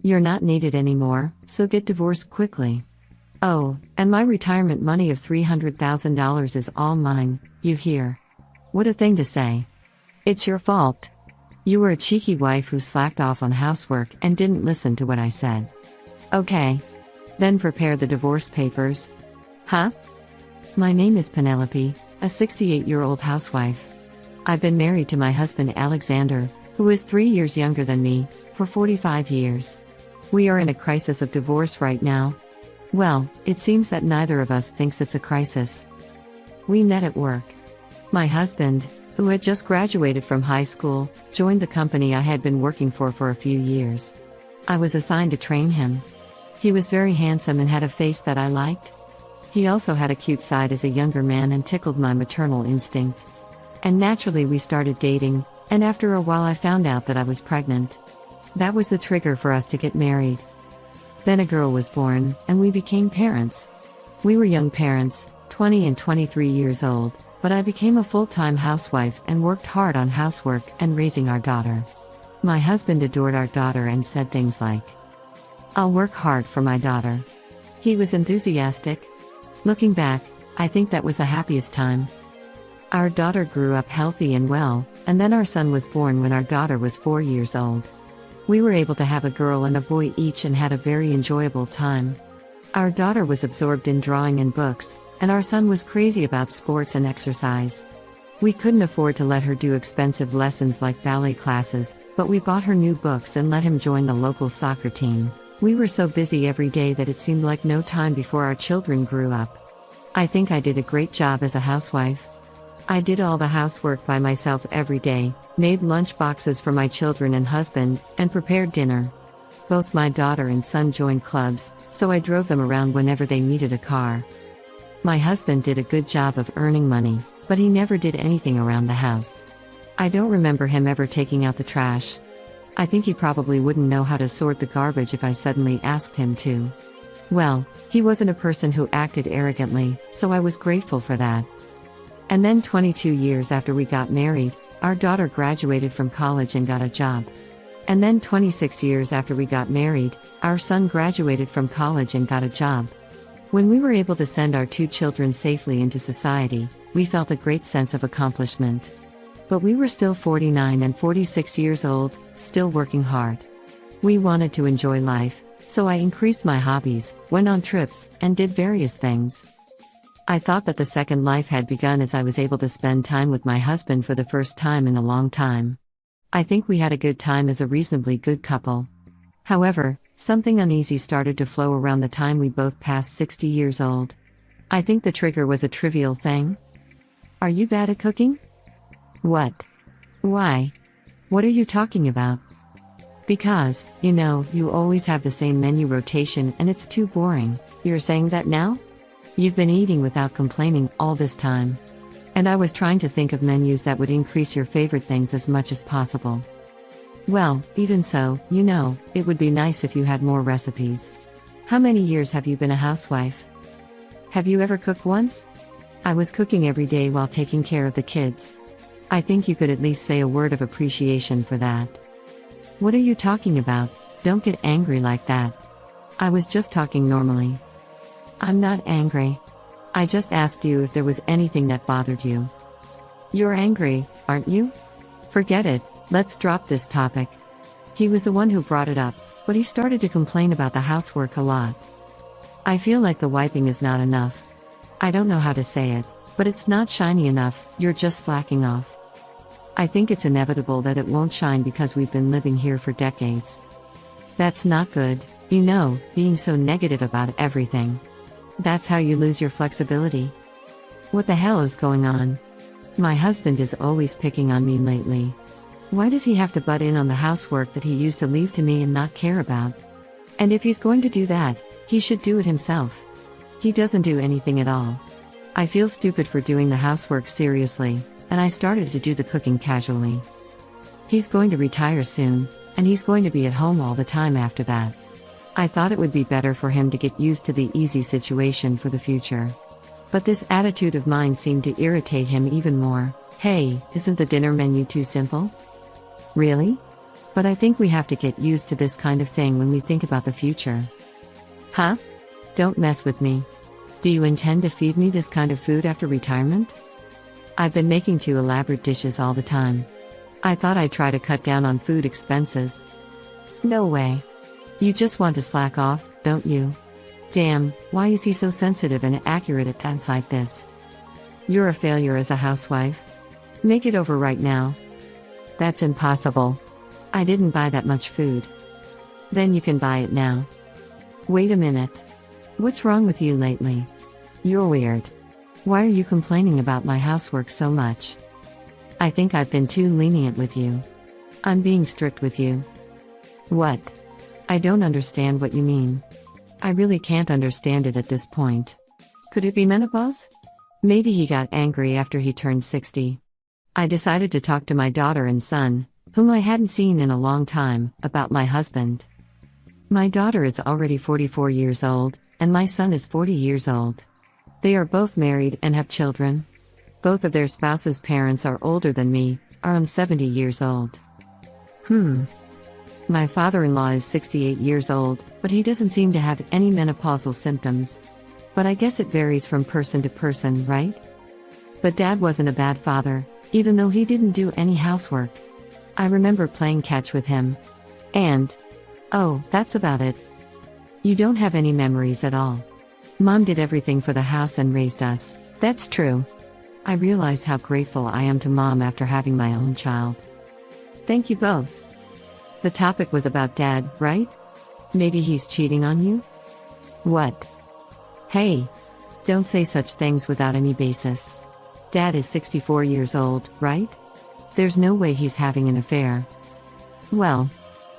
You're not needed anymore, so get divorced quickly. Oh, and my retirement money of $300,000 is all mine, you hear? What a thing to say. It's your fault. You were a cheeky wife who slacked off on housework and didn't listen to what I said. Okay. Then prepare the divorce papers. Huh? My name is Penelope, a 68-year-old housewife. I've been married to my husband Alexander, who is 3 years younger than me, for 45 years. We are in a crisis of divorce right now. Well, it seems that neither of us thinks it's a crisis. We met at work. My husband, who had just graduated from high school, joined the company I had been working for a few years. I was assigned to train him. He was very handsome and had a face that I liked. He also had a cute side as a younger man and tickled my maternal instinct. And naturally we started dating, and after a while I found out that I was pregnant. That was the trigger for us to get married. Then a girl was born, and we became parents. We were young parents, 20 and 23 years old, but I became a full-time housewife and worked hard on housework and raising our daughter. My husband adored our daughter and said things like, "I'll work hard for my daughter." He was enthusiastic. Looking back, I think that was the happiest time. Our daughter grew up healthy and well, and then our son was born when our daughter was 4 years old. We were able to have a girl and a boy each and had a very enjoyable time. Our daughter was absorbed in drawing and books, and our son was crazy about sports and exercise. We couldn't afford to let her do expensive lessons like ballet classes, but we bought her new books and let him join the local soccer team. We were so busy every day that it seemed like no time before our children grew up. I think I did a great job as a housewife. I did all the housework by myself every day, made lunch boxes for my children and husband, and prepared dinner. Both my daughter and son joined clubs, so I drove them around whenever they needed a car. My husband did a good job of earning money, but he never did anything around the house. I don't remember him ever taking out the trash. I think he probably wouldn't know how to sort the garbage if I suddenly asked him to. Well, he wasn't a person who acted arrogantly, so I was grateful for that. And then 22 years after we got married, our daughter graduated from college and got a job. And then 26 years after we got married, our son graduated from college and got a job. When we were able to send our 2 children safely into society, we felt a great sense of accomplishment. But we were still 49 and 46 years old, still working hard. We wanted to enjoy life, so I increased my hobbies, went on trips, and did various things. I thought that the second life had begun as I was able to spend time with my husband for the first time in a long time. I think we had a good time as a reasonably good couple. However, something uneasy started to flow around the time we both passed 60 years old. I think the trigger was a trivial thing. Are you bad at cooking? What? Why? What are you talking about? Because, you always have the same menu rotation and it's too boring. You're saying that now? You've been eating without complaining all this time. And I was trying to think of menus that would increase your favorite things as much as possible. Well, even so, it would be nice if you had more recipes. How many years have you been a housewife? Have you ever cooked once? I was cooking every day while taking care of the kids. I think you could at least say a word of appreciation for that. What are you talking about? Don't get angry like that. I was just talking normally. I'm not angry. I just asked you if there was anything that bothered you. You're angry, aren't you? Forget it, let's drop this topic. He was the one who brought it up, but he started to complain about the housework a lot. I feel like the wiping is not enough. I don't know how to say it, but it's not shiny enough, you're just slacking off. I think it's inevitable that it won't shine because we've been living here for decades. That's not good, being so negative about everything. That's how you lose your flexibility. What the hell is going on? My husband is always picking on me lately. Why does he have to butt in on the housework that he used to leave to me and not care about? And if he's going to do that, he should do it himself. He doesn't do anything at all. I feel stupid for doing the housework seriously, and I started to do the cooking casually. He's going to retire soon, and he's going to be at home all the time after that. I thought it would be better for him to get used to the easy situation for the future. But this attitude of mine seemed to irritate him even more. Hey, isn't the dinner menu too simple? Really? But I think we have to get used to this kind of thing when we think about the future. Huh? Don't mess with me. Do you intend to feed me this kind of food after retirement? I've been making 2 elaborate dishes all the time. I thought I'd try to cut down on food expenses. No way. You just want to slack off, don't you? Damn, why is he so sensitive and accurate at times like this? You're a failure as a housewife. Make it over right now. That's impossible. I didn't buy that much food. Then you can buy it now. Wait a minute. What's wrong with you lately? You're weird. Why are you complaining about my housework so much? I think I've been too lenient with you. I'm being strict with you. What? I don't understand what you mean. I really can't understand it at this point. Could it be menopause? Maybe he got angry after he turned 60. I decided to talk to my daughter and son, whom I hadn't seen in a long time, about my husband. My daughter is already 44 years old, and my son is 40 years old. They are both married and have children. Both of their spouses' parents are older than me, around 70 years old. My father-in-law is 68 years old, but he doesn't seem to have any menopausal symptoms. But I guess it varies from person to person, right? But Dad wasn't a bad father, even though he didn't do any housework. I remember playing catch with him. And oh, that's about it. You don't have any memories at all. Mom did everything for the house and raised us. That's true. I realize how grateful I am to Mom after having my own child. Thank you both. The topic was about Dad, right? Maybe he's cheating on you? What? Hey, don't say such things without any basis. Dad is 64 years old, right? There's no way he's having an affair. Well,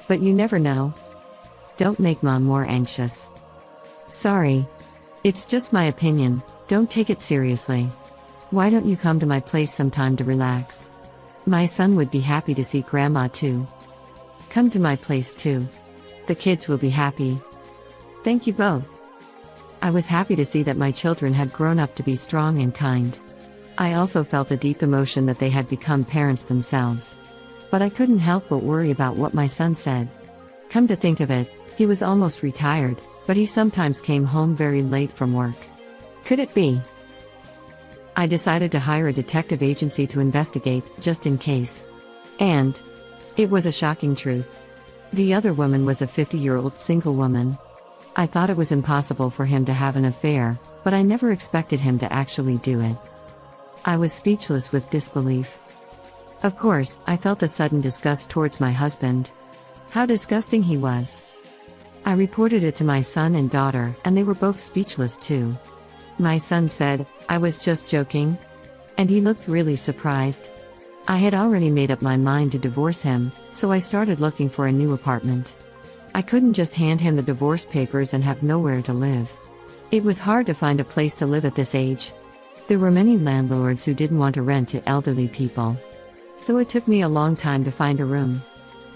but you never know. Don't make Mom more anxious. Sorry. It's just my opinion, don't take it seriously. Why don't you come to my place sometime to relax? My son would be happy to see Grandma too. Come to my place too. The kids will be happy. Thank you both. I was happy to see that my children had grown up to be strong and kind. I also felt a deep emotion that they had become parents themselves. But I couldn't help but worry about what my son said. Come to think of it, he was almost retired, but he sometimes came home very late from work. Could it be? I decided to hire a detective agency to investigate, just in case. And it was a shocking truth. The other woman was a 50-year-old single woman. I thought it was impossible for him to have an affair, but I never expected him to actually do it. I was speechless with disbelief. Of course, I felt a sudden disgust towards my husband. How disgusting he was. I reported it to my son and daughter, and they were both speechless too. My son said, "I was just joking." And he looked really surprised. I had already made up my mind to divorce him, so I started looking for a new apartment. I couldn't just hand him the divorce papers and have nowhere to live. It was hard to find a place to live at this age. There were many landlords who didn't want to rent to elderly people. So it took me a long time to find a room.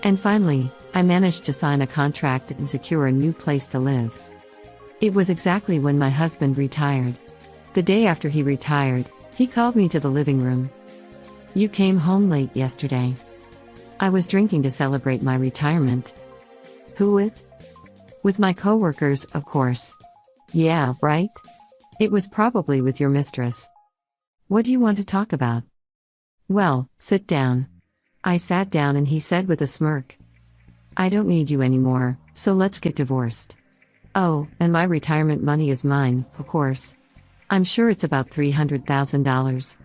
And finally, I managed to sign a contract and secure a new place to live. It was exactly when my husband retired. The day after he retired, he called me to the living room. "You came home late yesterday." I was drinking to celebrate my retirement. Who with? With my coworkers, of course. Yeah, right? It was probably with your mistress. What do you want to talk about? Well, sit down. I sat down and he said with a smirk, "I don't need you anymore, so let's get divorced." Oh, and my retirement money is mine, of course. I'm sure it's about $300,000.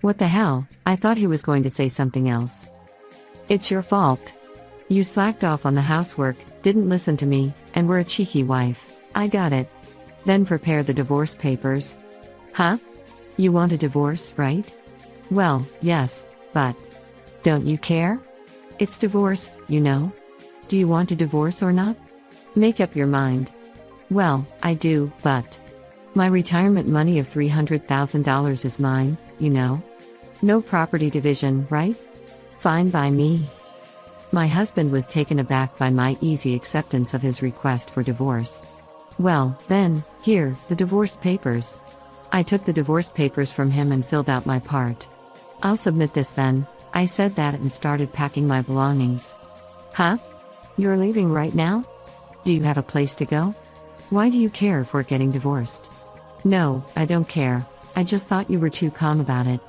What the hell, I thought he was going to say something else. It's your fault. You slacked off on the housework, didn't listen to me, and were a cheeky wife. I got it. Then prepare the divorce papers. Huh? You want a divorce, right? Well, yes, but don't you care? It's divorce, you know. Do you want a divorce or not? Make up your mind. Well, I do, but my retirement money of $300,000 is mine, you know. No property division, right? Fine by me. My husband was taken aback by my easy acceptance of his request for divorce. Well, then, here, the divorce papers. I took the divorce papers from him and filled out my part. I'll submit this then, I said that and started packing my belongings. Huh? You're leaving right now? Do you have a place to go? Why do you care if we're getting divorced? No, I don't care. I just thought you were too calm about it.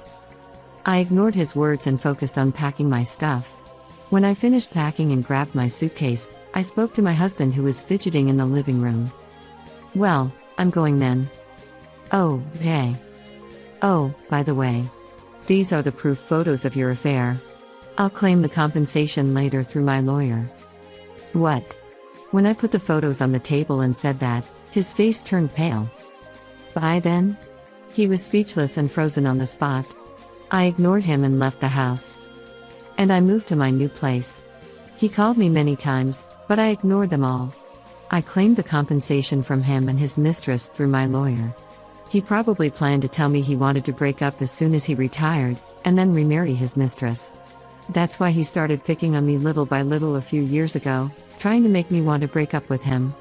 I ignored his words and focused on packing my stuff. When I finished packing and grabbed my suitcase, I spoke to my husband who was fidgeting in the living room. Well, I'm going then. Oh, hey. Oh, by the way. These are the proof photos of your affair. I'll claim the compensation later through my lawyer. What? When I put the photos on the table and said that, his face turned pale. Bye then? He was speechless and frozen on the spot. I ignored him and left the house. And I moved to my new place. He called me many times, but I ignored them all. I claimed the compensation from him and his mistress through my lawyer. He probably planned to tell me he wanted to break up as soon as he retired, and then remarry his mistress. That's why he started picking on me little by little a few years ago, trying to make me want to break up with him.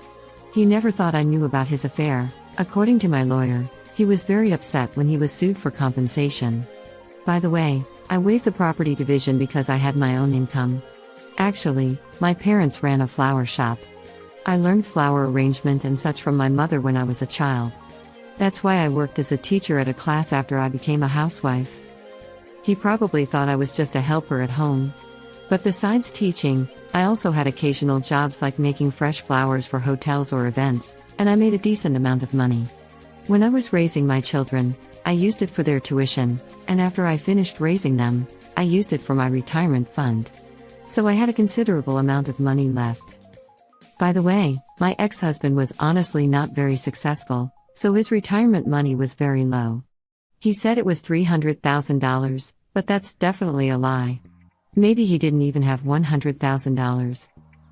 He never thought I knew about his affair. According to my lawyer, he was very upset when he was sued for compensation. By the way, I waived the property division because I had my own income. Actually, my parents ran a flower shop. I learned flower arrangement and such from my mother when I was a child. That's why I worked as a teacher at a class after I became a housewife. He probably thought I was just a helper at home. But besides teaching, I also had occasional jobs like making fresh flowers for hotels or events, and I made a decent amount of money. When I was raising my children, I used it for their tuition, and after I finished raising them, I used it for my retirement fund. So I had a considerable amount of money left. By the way, my ex-husband was honestly not very successful, so his retirement money was very low. He said it was $300,000, but that's definitely a lie. Maybe he didn't even have $100,000.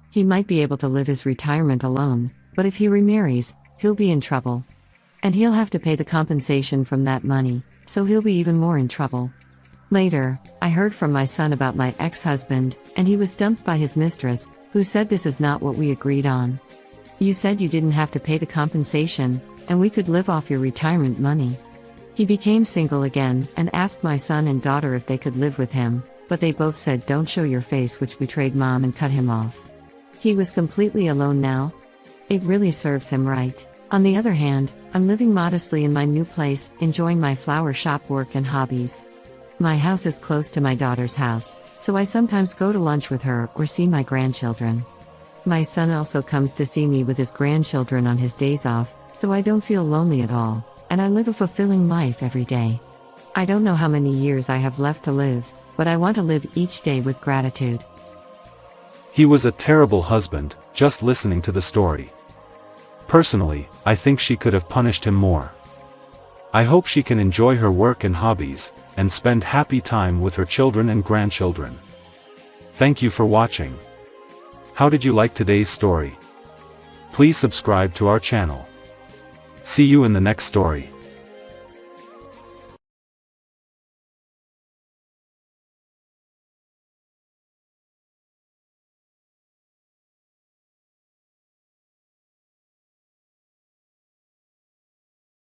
He might be able to live his retirement alone, but if he remarries, he'll be in trouble. And he'll have to pay the compensation from that money, so he'll be even more in trouble. Later, I heard from my son about my ex-husband, and he was dumped by his mistress, who said this is not what we agreed on. You said you didn't have to pay the compensation, and we could live off your retirement money. He became single again, and asked my son and daughter if they could live with him, but they both said don't show your face, which betrayed mom and cut him off. He was completely alone now. It really serves him right. On the other hand, I'm living modestly in my new place, enjoying my flower shop work and hobbies. My house is close to my daughter's house, so I sometimes go to lunch with her or see my grandchildren. My son also comes to see me with his grandchildren on his days off, so I don't feel lonely at all, and I live a fulfilling life every day. I don't know how many years I have left to live, but I want to live each day with gratitude. He was a terrible husband, just listening to the story. Personally, I think she could have punished him more. I hope she can enjoy her work and hobbies, and spend happy time with her children and grandchildren. Thank you for watching. How did you like today's story? Please subscribe to our channel. See you in the next story.